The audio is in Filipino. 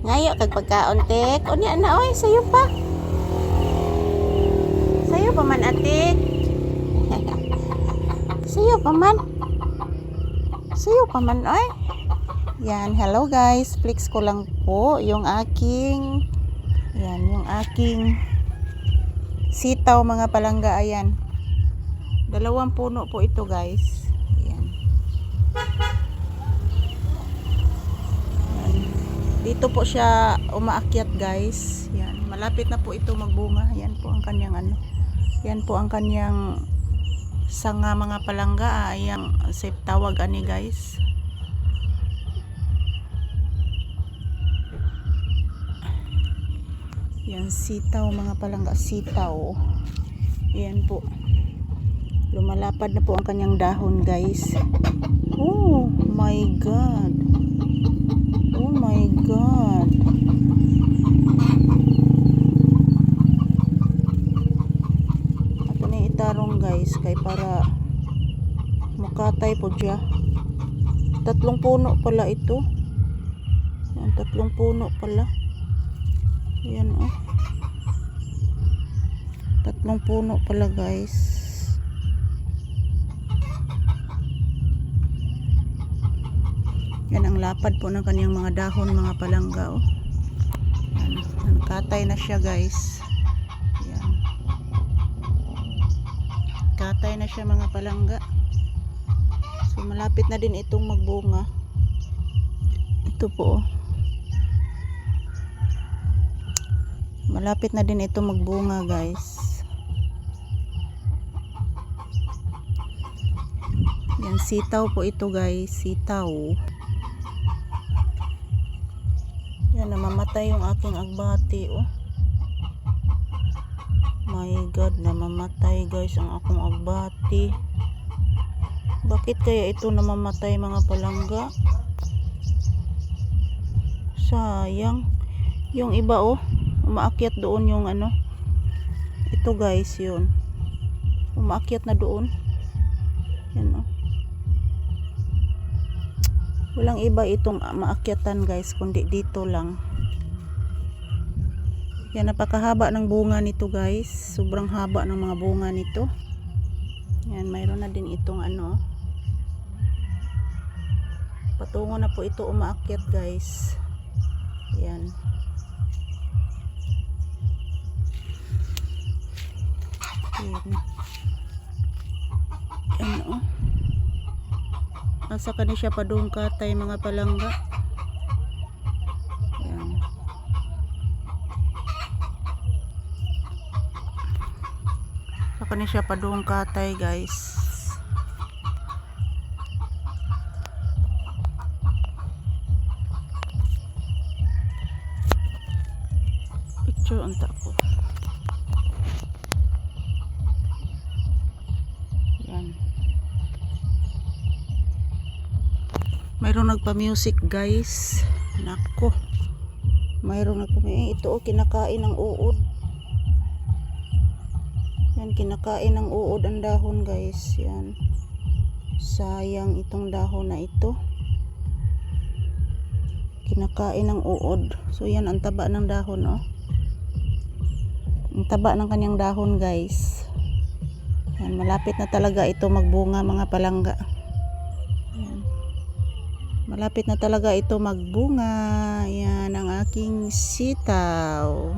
Ngayo kag pagkaon-tik. O niya na, oy, sayo pa. Sayo pa man, atik. Sayo pa man. Sayo pa man, oy. Yan, hello guys. Flex ko lang po yung aking sitaw mga palangga. Ayan. 2 puno po ito guys. Ayan. Ayan. Dito po siya umaakyat guys. Yan. Malapit na po ito magbunga. Yan po ang kanyang Yan po ang kanyang sanga mga palangga. Ayan, safe tawag ani guys. Yan, sitaw mga palangga, sitaw. Yan po. Lumalapad na po ang kanyang dahon guys. Oh my god. Oh my god. Ato na itarong guys kay para makatay po siya. 3 puno pala ito. Yan, 3 puno pala. Yan oh. 3 puno pala guys. Yan ang lapad po ng kaniyang mga dahon mga palangga oh. Yan, nakatay na siya guys. Yan. Katay na siya mga palangga. So malapit na din itong magbunga. Ito po oh. Malapit na din ito magbunga guys. Yan, sitaw po ito guys, sitaw. Yan, namamatay yung aking agbati oh. My god, namamatay guys ang akong agbati. Bakit kaya ito namamatay mga palangga? Sayang. Yung iba oh, umaakyat doon yung ito guys, yun umaakyat na doon. Yan oh. Walang iba itong maakyatan guys kundi dito lang. Yan, napakahaba ng bunga nito guys. Sobrang haba ng mga bunga nito. Yan, mayroon na din itong patungo na po ito umaakyat guys. Yan. Yan oh. Asa ka na siya padung katay mga palangga. Yan. Asa ka na siya padung katay guys. Picture unta ko. Mayroong nagpa-music guys. Nako. Mayroong nagpa-music. Ito oh, kinakain ng uod. Yan, kinakain ng uod ang dahon guys. Yan. Sayang itong dahon na ito. Kinakain ng uod. So yan, ang taba ng dahon oh. Ang taba ng kanyang dahon guys. Yan, malapit na talaga ito magbunga mga palangga. Malapit na talaga ito magbunga. Yan ang aking sitaw.